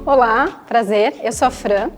Olá, prazer, eu sou a Fran,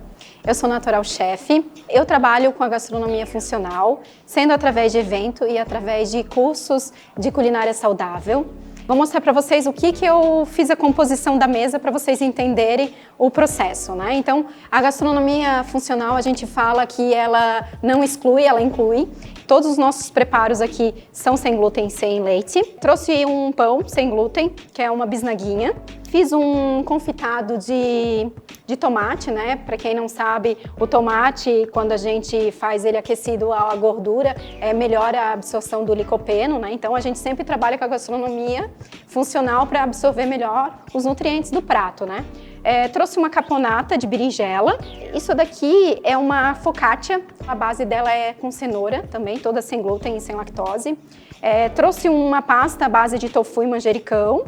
eu sou natural chefe, eu trabalho com a gastronomia funcional, sendo através de evento e através de cursos de culinária saudável. Vou mostrar para vocês o que eu fiz a composição da mesa para vocês entenderem o processo, né? Então, a gastronomia funcional, a gente fala que ela não exclui, ela inclui. Todos os nossos preparos aqui são sem glúten e sem leite. Trouxe um pão sem glúten, que é uma bisnaguinha. Fiz um confitado de tomate, né? Para quem não sabe, o tomate, quando a gente faz ele aquecido à gordura, melhora a absorção do licopeno, né? Então a gente sempre trabalha com a gastronomia funcional para absorver melhor os nutrientes do prato, né? Trouxe uma caponata de berinjela. Isso daqui é uma focaccia, a base dela é com cenoura também, toda sem glúten e sem lactose. Trouxe uma pasta à base de tofu e manjericão.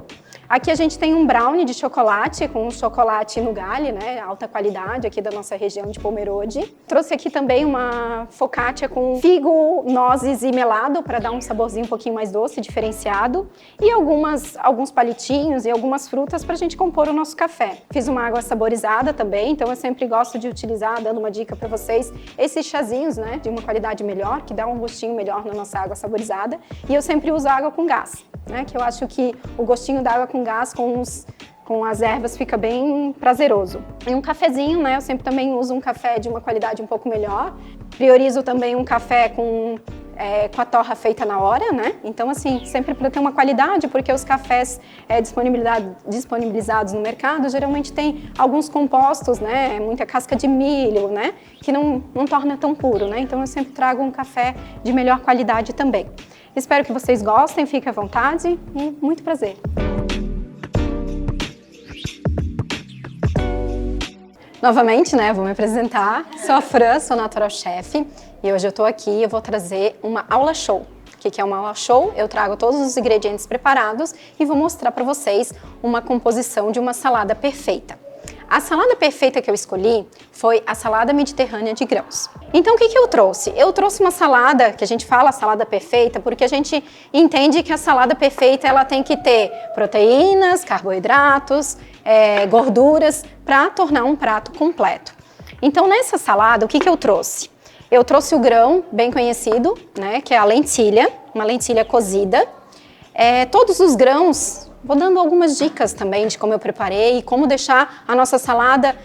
Aqui a gente tem um brownie de chocolate, com chocolate Nugali, né, alta qualidade aqui da nossa região de Pomerode. Trouxe aqui também uma focaccia com figo, nozes e melado, para dar um saborzinho um pouquinho mais doce, diferenciado. E alguns palitinhos e algumas frutas para a gente compor o nosso café. Fiz uma água saborizada também, então eu sempre gosto de utilizar, dando uma dica para vocês, esses chazinhos, né, de uma qualidade melhor, que dá um gostinho melhor na nossa água saborizada. E eu sempre uso água com gás, né, que eu acho que o gostinho da água com gás com as ervas fica bem prazeroso. E um cafezinho, né? Eu sempre também uso um café de uma qualidade um pouco melhor. Priorizo também um café com a torra feita na hora, né? Então, assim, sempre para ter uma qualidade, porque os cafés disponibilizados no mercado geralmente tem alguns compostos, né? Muita casca de milho, né? Que não torna tão puro, né? Então, eu sempre trago um café de melhor qualidade também. Espero que vocês gostem, fiquem à vontade e muito prazer! Novamente, né, vou me apresentar, sou a Fran, sou natural chefe e hoje eu tô aqui e eu vou trazer uma aula show. O que é uma aula show? Eu trago todos os ingredientes preparados e vou mostrar para vocês uma composição de uma salada perfeita. A salada perfeita que eu escolhi foi a salada mediterrânea de grãos. Então o que eu trouxe? Eu trouxe uma salada, que a gente fala salada perfeita, porque a gente entende que a salada perfeita ela tem que ter proteínas, carboidratos, gorduras, para tornar um prato completo. Então nessa salada, o que eu trouxe? Eu trouxe o grão bem conhecido, né, que é a lentilha, uma lentilha cozida. Todos os grãos, vou dando algumas dicas também de como eu preparei e como deixar a nossa salada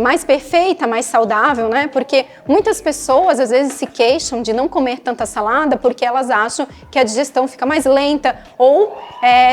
mais perfeita, mais saudável, né? Porque muitas pessoas às vezes se queixam de não comer tanta salada porque elas acham que a digestão fica mais lenta ou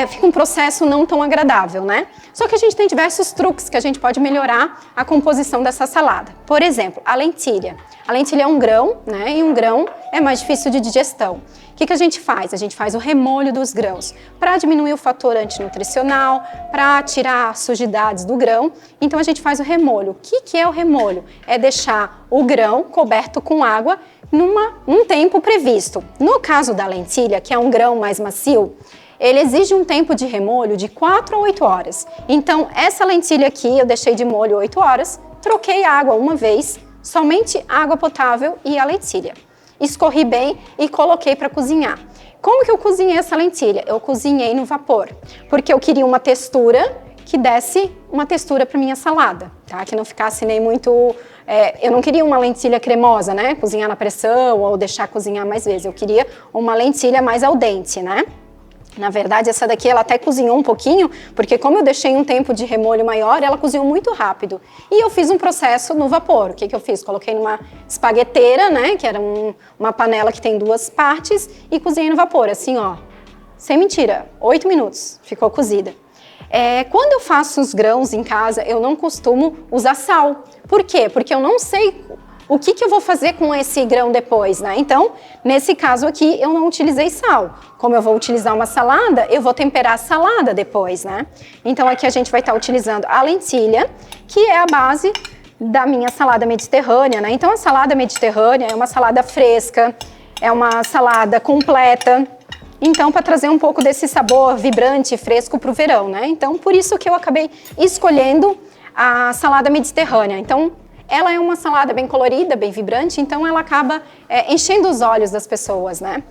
fica um processo não tão agradável, né? Só que a gente tem diversos truques que a gente pode melhorar a composição dessa salada. Por exemplo, a lentilha. A lentilha é um grão, né? E um grão é mais difícil de digestão. O que a gente faz? A gente faz o remolho dos grãos para diminuir o fator antinutricional, para tirar sujidades do grão. Então a gente faz o remolho. O que é o remolho? É deixar o grão coberto com água num tempo previsto. No caso da lentilha, que é um grão mais macio, ele exige um tempo de remolho de 4 a 8 horas. Então essa lentilha aqui eu deixei de molho 8 horas, troquei a água uma vez, somente água potável e a lentilha. Escorri bem e coloquei para cozinhar. Como que eu cozinhei essa lentilha? Eu cozinhei no vapor, porque eu queria uma textura que desse uma textura para minha salada, tá? Que não ficasse nem muito... eu não queria uma lentilha cremosa, né? Cozinhar na pressão ou deixar cozinhar mais vezes. Eu queria uma lentilha mais al dente, né? Na verdade, essa daqui ela até cozinhou um pouquinho, porque como eu deixei um tempo de remolho maior, ela cozinhou muito rápido. E eu fiz um processo no vapor. O que eu fiz? Coloquei numa espagueteira, né, que era uma panela que tem 2 partes, e cozinhei no vapor, assim, ó. Sem mentira, 8 minutos ficou cozida. Quando eu faço os grãos em casa, eu não costumo usar sal. Por quê? Porque eu não sei o que eu vou fazer com esse grão depois, né? Então, nesse caso aqui, eu não utilizei sal. Como eu vou utilizar uma salada, eu vou temperar a salada depois, né? Então, aqui a gente vai estar utilizando a lentilha, que é a base da minha salada mediterrânea, né? Então, a salada mediterrânea é uma salada fresca, é uma salada completa. Então, para trazer um pouco desse sabor vibrante e fresco para o verão, né? Então, por isso que eu acabei escolhendo a salada mediterrânea. Então, ela é uma salada bem colorida, bem vibrante, então ela acaba enchendo os olhos das pessoas, né?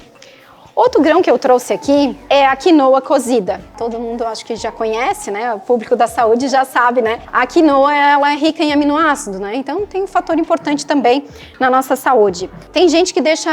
Outro grão que eu trouxe aqui é a quinoa cozida. Todo mundo acho que já conhece, né? O público da saúde já sabe, né? A quinoa, ela é rica em aminoácidos, né? Então tem um fator importante também na nossa saúde. Tem gente que deixa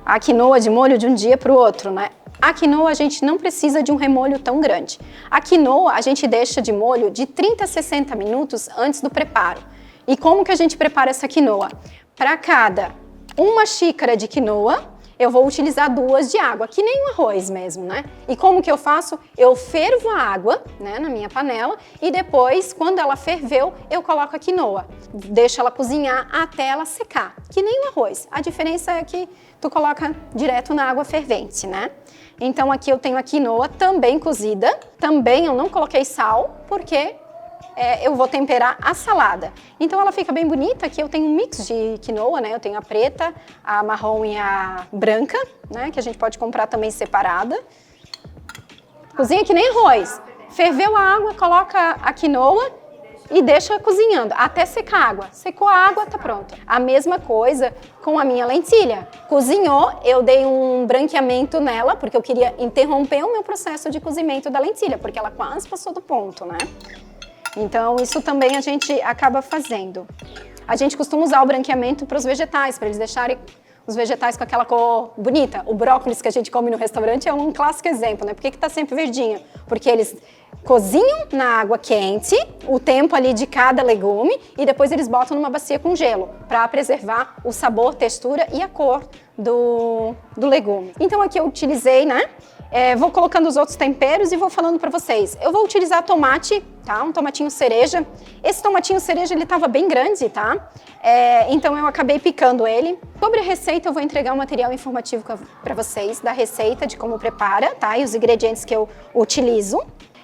a quinoa de molho de um dia para o outro, né? A quinoa a gente não precisa de um remolho tão grande. A quinoa a gente deixa de molho de 30 a 60 minutos antes do preparo. E como que a gente prepara essa quinoa? Para cada uma xícara de quinoa, eu vou utilizar 2 de água, que nem um arroz mesmo, né? E como que eu faço? Eu fervo a água, né, na minha panela e depois, quando ela ferveu, eu coloco a quinoa. Deixo ela cozinhar até ela secar, que nem um arroz. A diferença é que tu coloca direto na água fervente, né? Então aqui eu tenho a quinoa também cozida. Também eu não coloquei sal, porque eu vou temperar a salada. Então ela fica bem bonita. Aqui eu tenho um mix de quinoa, né? Eu tenho a preta, a marrom e a branca, né? Que a gente pode comprar também separada. Cozinha que nem arroz. Ferveu a água, coloca a quinoa e deixa cozinhando até secar a água. Secou a água, tá pronto. A mesma coisa com a minha lentilha. Cozinhou, eu dei um branqueamento nela, porque eu queria interromper o meu processo de cozimento da lentilha, porque ela quase passou do ponto, né? Então, isso também a gente acaba fazendo. A gente costuma usar o branqueamento para os vegetais, para eles deixarem os vegetais com aquela cor bonita. O brócolis que a gente come no restaurante é um clássico exemplo, né? Por que está sempre verdinho? Porque eles cozinham na água quente, o tempo ali de cada legume, e depois eles botam numa bacia com gelo, para preservar o sabor, textura e a cor do legume. Então aqui eu utilizei, né? Vou colocando os outros temperos e vou falando para vocês. Eu vou utilizar tomate, tá? Um tomatinho cereja. Esse tomatinho cereja, ele estava bem grande, tá? Então eu acabei picando ele. Sobre a receita, eu vou entregar um material informativo para vocês da receita, de como prepara, tá? E os ingredientes que eu utilizo.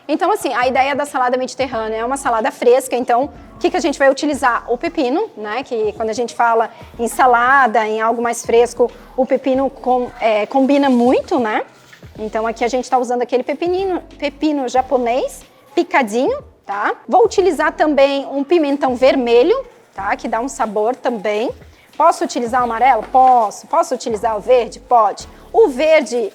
Então, assim, a ideia da salada mediterrânea é uma salada fresca, então o que a gente vai utilizar? O pepino, né? Que quando a gente fala em salada, em algo mais fresco, o pepino combina muito, né? Então aqui a gente está usando aquele pepino japonês, picadinho, tá? Vou utilizar também um pimentão vermelho, tá? Que dá um sabor também. Posso utilizar o amarelo? Posso. Posso utilizar o verde? Pode. O verde,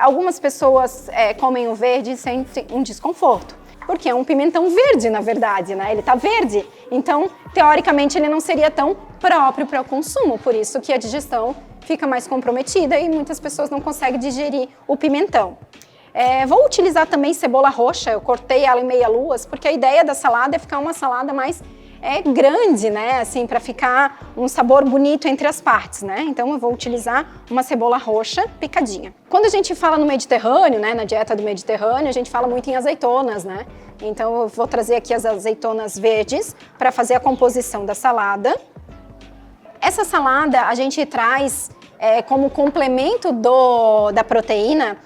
algumas pessoas comem o verde e sentem um desconforto. Porque é um pimentão verde, na verdade, né? Ele tá verde. Então, teoricamente, ele não seria tão próprio para o consumo. Por isso que a digestão fica mais comprometida e muitas pessoas não conseguem digerir o pimentão. Vou utilizar também cebola roxa, eu cortei ela em meia-luas, porque a ideia da salada é ficar uma salada mais grande, né? Assim, para ficar um sabor bonito entre as partes, né? Então eu vou utilizar uma cebola roxa picadinha. Quando a gente fala no Mediterrâneo, né? Na dieta do Mediterrâneo, a gente fala muito em azeitonas, né? Então eu vou trazer aqui as azeitonas verdes para fazer a composição da salada. Essa salada a gente traz como complemento da proteína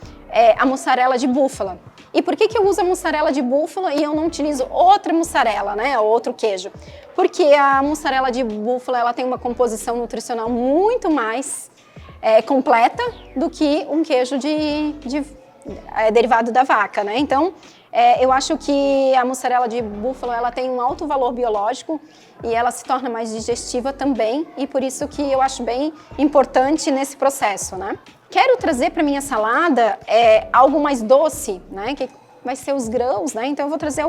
a mussarela de búfala. E por que eu uso a mussarela de búfala e eu não utilizo outra mussarela, né, ou outro queijo? Porque a mussarela de búfala ela tem uma composição nutricional muito mais completa do que um queijo derivado da vaca, né? Então, eu acho que a mussarela de búfala ela tem um alto valor biológico e ela se torna mais digestiva também, e por isso que eu acho bem importante nesse processo, né? Quero trazer para minha salada algo mais doce, né? Que vai ser os grãos, né? Então eu vou trazer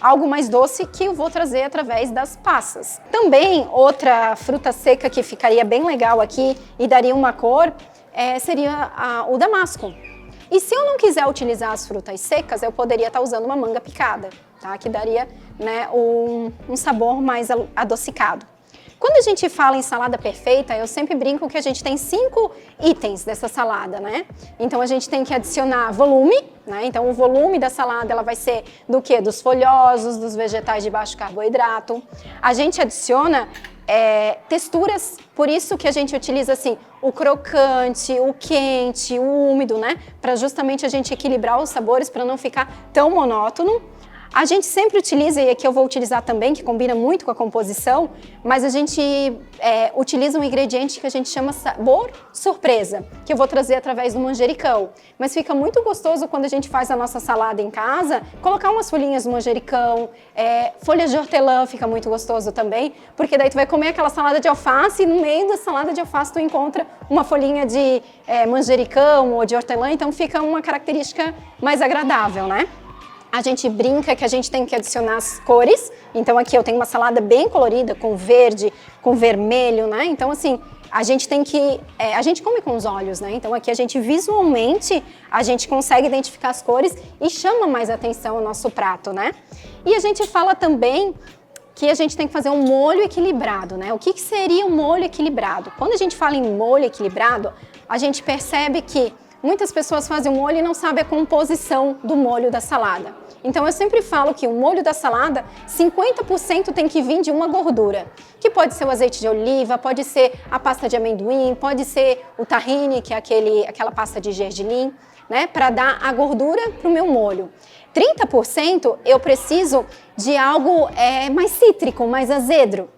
algo mais doce que eu vou trazer através das passas. Também outra fruta seca que ficaria bem legal aqui e daria uma cor seria o damasco. E se eu não quiser utilizar as frutas secas, eu poderia estar usando uma manga picada, tá? Que daria, né, um sabor mais adocicado. Quando a gente fala em salada perfeita, eu sempre brinco que a gente tem 5 itens dessa salada, né? Então a gente tem que adicionar volume, né? Então o volume da salada ela vai ser do quê? Dos folhosos, dos vegetais de baixo carboidrato. A gente adiciona texturas, por isso que a gente utiliza assim o crocante, o quente, o úmido, né? Para justamente a gente equilibrar os sabores para não ficar tão monótono. A gente sempre utiliza, e aqui eu vou utilizar também, que combina muito com a composição, mas a gente utiliza um ingrediente que a gente chama sabor surpresa, que eu vou trazer através do manjericão. Mas fica muito gostoso quando a gente faz a nossa salada em casa, colocar umas folhinhas de manjericão, folhas de hortelã fica muito gostoso também, porque daí tu vai comer aquela salada de alface e no meio da salada de alface tu encontra uma folhinha de manjericão ou de hortelã, então fica uma característica mais agradável, né? A gente brinca que a gente tem que adicionar as cores, então aqui eu tenho uma salada bem colorida, com verde, com vermelho, né? Então assim, a gente tem que, a gente come com os olhos, né? Então aqui a gente visualmente, a gente consegue identificar as cores e chama mais atenção o nosso prato, né? E a gente fala também que a gente tem que fazer um molho equilibrado, né? O que seria um molho equilibrado? Quando a gente fala em molho equilibrado, a gente percebe que muitas pessoas fazem um molho e não sabem a composição do molho da salada. Então eu sempre falo que o molho da salada, 50% tem que vir de uma gordura, que pode ser o azeite de oliva, pode ser a pasta de amendoim, pode ser o tahine, que é aquela pasta de gergelim, né, para dar a gordura para o meu molho. 30% eu preciso de algo mais cítrico, mais azedo.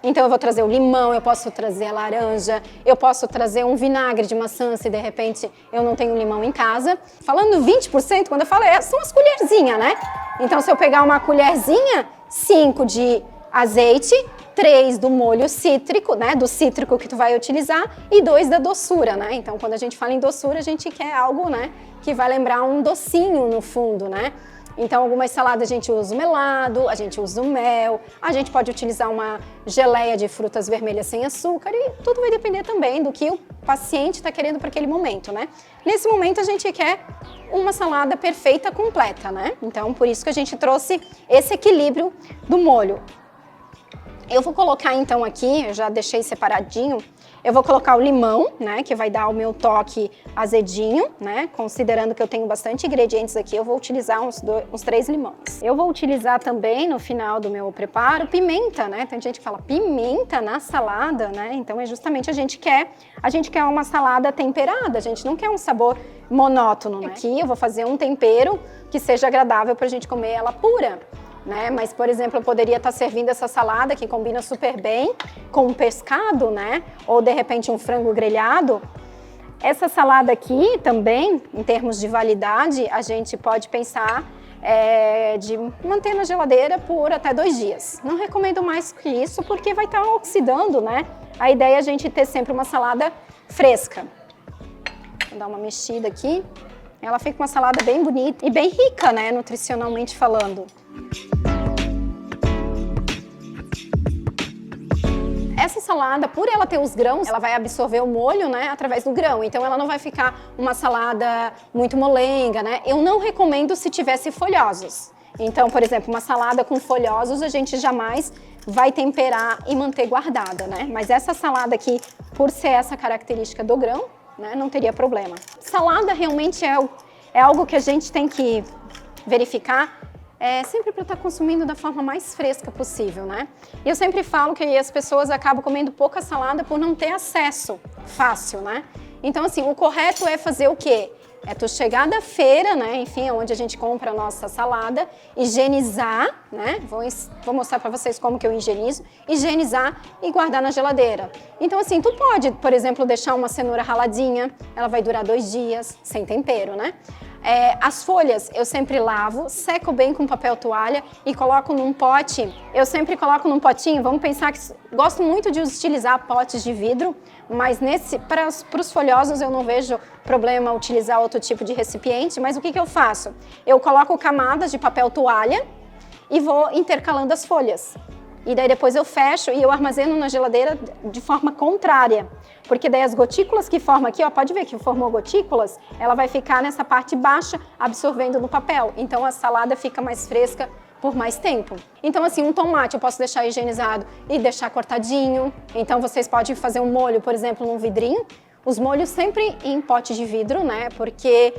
Então eu vou trazer o limão, eu posso trazer a laranja, eu posso trazer um vinagre de maçã se de repente eu não tenho limão em casa. Falando 20%, quando eu falo são as colherzinhas, né? Então se eu pegar uma colherzinha, 5 de azeite, 3 do molho cítrico, né? Do cítrico que tu vai utilizar e 2 da doçura, né? Então quando a gente fala em doçura, a gente quer algo, né, que vai lembrar um docinho no fundo, né? Então, algumas saladas a gente usa o melado, a gente usa o mel, a gente pode utilizar uma geleia de frutas vermelhas sem açúcar e tudo vai depender também do que o paciente está querendo para aquele momento, né? Nesse momento a gente quer uma salada perfeita, completa, né? Então, por isso que a gente trouxe esse equilíbrio do molho. Eu vou colocar então aqui, eu já deixei separadinho, eu vou colocar o limão, né, que vai dar o meu toque azedinho, né, considerando que eu tenho bastante ingredientes aqui, eu vou utilizar uns 3 limões. Eu vou utilizar também, no final do meu preparo, pimenta, né, tem gente que fala pimenta na salada, né, então é justamente a gente quer uma salada temperada, a gente não quer um sabor monótono, né. Aqui eu vou fazer um tempero que seja agradável pra gente comer ela pura. Né? Mas, por exemplo, eu poderia estar servindo essa salada que combina super bem com um pescado, né? Ou de repente um frango grelhado. Essa salada aqui também, em termos de validade, a gente pode pensar de manter na geladeira por até 2 dias. Não recomendo mais que isso porque vai estar oxidando, né? A ideia é a gente ter sempre uma salada fresca. Vou dar uma mexida aqui. Ela fica uma salada bem bonita e bem rica, né? Nutricionalmente falando. Essa salada, por ela ter os grãos, ela vai absorver o molho, né, através do grão. Então ela não vai ficar uma salada muito molenga, né? Eu não recomendo se tivesse folhosos. Então, por exemplo, uma salada com folhosos a gente jamais vai temperar e manter guardada, né? Mas essa salada aqui, por ser essa característica do grão, né, não teria problema. Salada realmente é algo que a gente tem que verificar sempre para estar consumindo da forma mais fresca possível, né? E eu sempre falo que as pessoas acabam comendo pouca salada por não ter acesso fácil, né? Então, assim, o correto é fazer o quê? É tu chegar da feira, né? Enfim, onde a gente compra a nossa salada, higienizar, né? Vou mostrar para vocês como que eu higienizo, higienizar e guardar na geladeira. Então, assim, tu pode, por exemplo, deixar uma cenoura raladinha, ela vai durar 2 dias, sem tempero, né? As folhas eu sempre lavo, seco bem com papel toalha e coloco num pote. Eu sempre coloco num potinho, vamos pensar que gosto muito de utilizar potes de vidro, mas para os folhosos eu não vejo problema utilizar outro tipo de recipiente, mas o que eu faço? Eu coloco camadas de papel toalha e vou intercalando as folhas. E daí depois eu fecho e eu armazeno na geladeira de forma contrária. Porque daí as gotículas que formam aqui, ó, pode ver que formou gotículas, ela vai ficar nessa parte baixa absorvendo no papel. Então a salada fica mais fresca por mais tempo. Então assim, um tomate eu posso deixar higienizado e deixar cortadinho. Então vocês podem fazer um molho, por exemplo, num vidrinho. Os molhos sempre em pote de vidro, né? Por que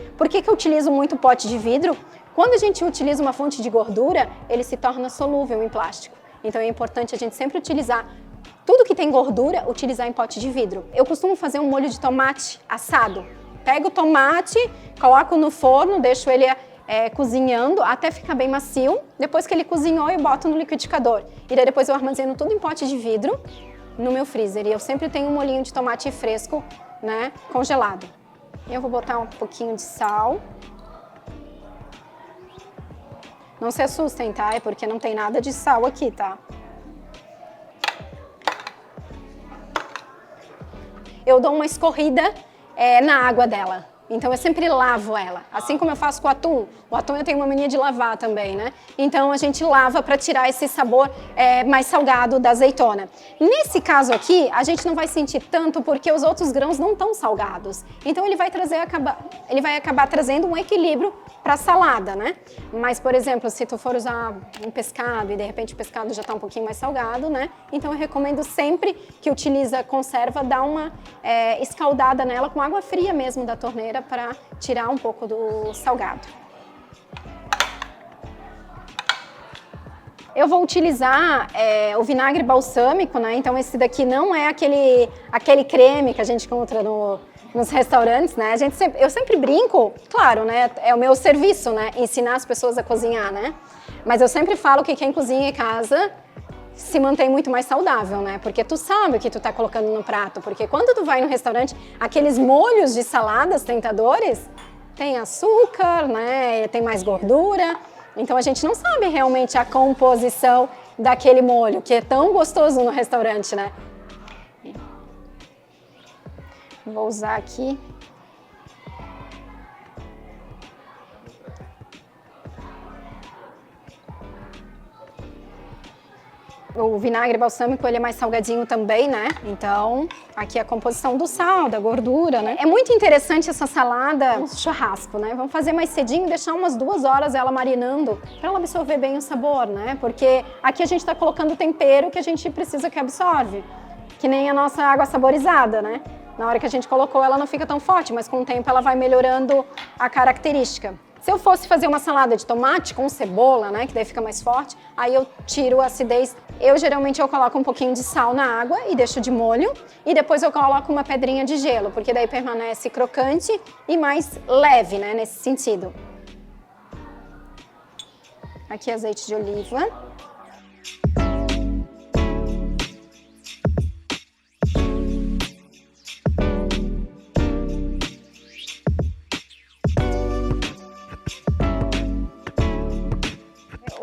eu utilizo muito pote de vidro? Quando a gente utiliza uma fonte de gordura, ele se torna solúvel em plástico. Então é importante a gente sempre utilizar tudo que tem gordura, utilizar em pote de vidro. Eu costumo fazer um molho de tomate assado. Pego o tomate, coloco no forno, deixo ele cozinhando até ficar bem macio. Depois que ele cozinhou, eu boto no liquidificador. E daí depois eu armazeno tudo em pote de vidro no meu freezer. E eu sempre tenho um molhinho de tomate fresco, né, congelado. Eu vou botar um pouquinho de sal. Não se assustem, tá? É porque não tem nada de sal aqui, tá? Eu dou uma escorrida na água dela. Então eu sempre lavo ela, assim como eu faço com o atum. O atum eu tenho uma mania de lavar também, né? Então a gente lava para tirar esse sabor mais salgado da azeitona. Nesse caso aqui, a gente não vai sentir tanto porque os outros grãos não estão salgados. Então ele vai acabar trazendo um equilíbrio para a salada, né? Mas, por exemplo, se tu for usar um pescado e de repente o pescado já está um pouquinho mais salgado, né? Então eu recomendo sempre que utiliza conserva, dar uma escaldada nela com água fria mesmo da torneira para tirar um pouco do salgado. Eu vou utilizar o vinagre balsâmico, né? Então esse daqui não é aquele creme que a gente encontra nos restaurantes, né? Eu sempre brinco, claro, né? É o meu serviço, né? Ensinar as pessoas a cozinhar, né? Mas eu sempre falo que quem cozinha em casa se mantém muito mais saudável, né? Porque tu sabe o que tu tá colocando no prato. Porque quando tu vai no restaurante, aqueles molhos de saladas tentadores, tem açúcar, né? Tem mais gordura. Então a gente não sabe realmente a composição daquele molho, que é tão gostoso no restaurante, né? Vou usar aqui. O vinagre balsâmico, ele é mais salgadinho também, né? Então, aqui a composição do sal, da gordura, né? É muito interessante essa salada no churrasco, né? Vamos fazer mais cedinho e deixar umas 2 horas ela marinando para ela absorver bem o sabor, né? Porque aqui a gente tá colocando tempero que a gente precisa que absorve. Que nem a nossa água saborizada, né? Na hora que a gente colocou, ela não fica tão forte, mas com o tempo ela vai melhorando a característica. Se eu fosse fazer uma salada de tomate com cebola, né, que daí fica mais forte, aí eu tiro a acidez. Geralmente eu coloco um pouquinho de sal na água e deixo de molho. E depois eu coloco uma pedrinha de gelo, porque daí permanece crocante e mais leve, né, nesse sentido. Aqui azeite de oliva.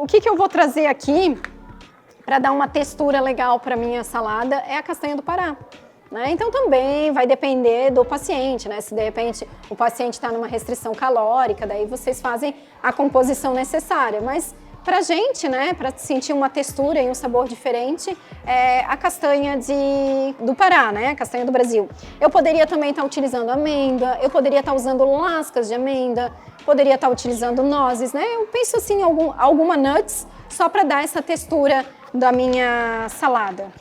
O que eu vou trazer aqui para dar uma textura legal para minha salada é a castanha do Pará, né? Então também vai depender do paciente, né? Se de repente o paciente está numa restrição calórica, daí vocês fazem a composição necessária. Mas pra gente, né, para sentir uma textura e um sabor diferente, é a castanha do Pará, né? A castanha do Brasil. Eu poderia também estar utilizando amêndoa, eu poderia estar usando lascas de amêndoa, poderia estar utilizando nozes, né? Eu penso assim, alguma nuts, só para dar essa textura da minha salada.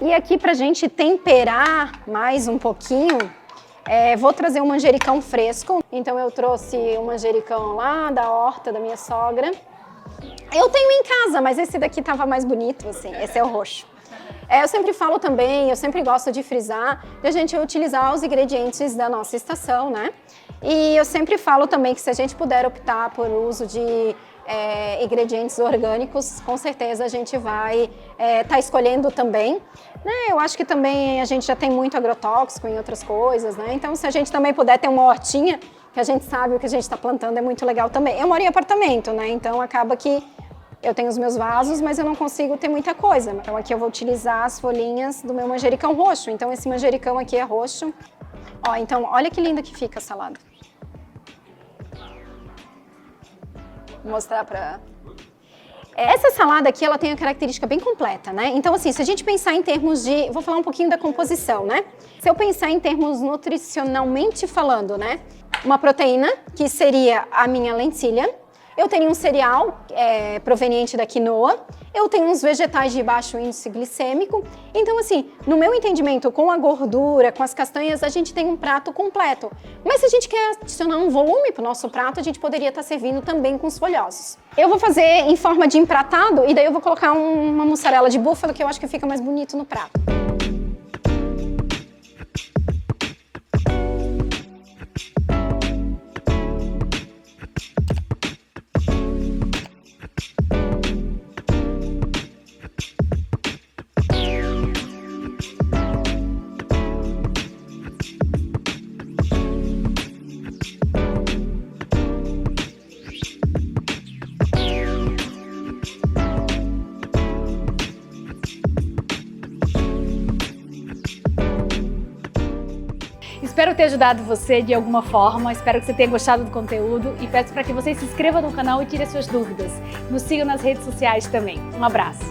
E aqui pra gente temperar mais um pouquinho, vou trazer um manjericão fresco. Então eu trouxe um manjericão lá da horta da minha sogra. Eu tenho em casa, mas esse daqui tava mais bonito, assim, esse é o roxo. Eu sempre falo também, eu sempre gosto de frisar, de a gente utilizar os ingredientes da nossa estação, né? E eu sempre falo também que se a gente puder optar por uso de ingredientes orgânicos, com certeza a gente vai tá escolhendo também. Né? Eu acho que também a gente já tem muito agrotóxico em outras coisas, né? Então se a gente também puder ter uma hortinha, que a gente sabe o que a gente está plantando, é muito legal também. Eu moro em apartamento, né? Então acaba que eu tenho os meus vasos, mas eu não consigo ter muita coisa. Então aqui eu vou utilizar as folhinhas do meu manjericão roxo. Então esse manjericão aqui é roxo. Ó, então olha que linda que fica a salada. Vou mostrar pra... Essa salada aqui, ela tem uma característica bem completa, né? Então assim, se a gente pensar em termos de... Vou falar um pouquinho da composição, né? Se eu pensar em termos nutricionalmente falando, né? Uma proteína, que seria a minha lentilha. Eu tenho um cereal proveniente da quinoa, eu tenho uns vegetais de baixo índice glicêmico. Então, assim, no meu entendimento, com a gordura, com as castanhas, a gente tem um prato completo. Mas se a gente quer adicionar um volume para o nosso prato, a gente poderia estar servindo também com os folhosos. Eu vou fazer em forma de empratado e daí eu vou colocar uma mussarela de búfalo, que eu acho que fica mais bonito no prato. Espero ter ajudado você de alguma forma, espero que você tenha gostado do conteúdo e peço para que você se inscreva no canal e tire as suas dúvidas. Nos siga nas redes sociais também. Um abraço!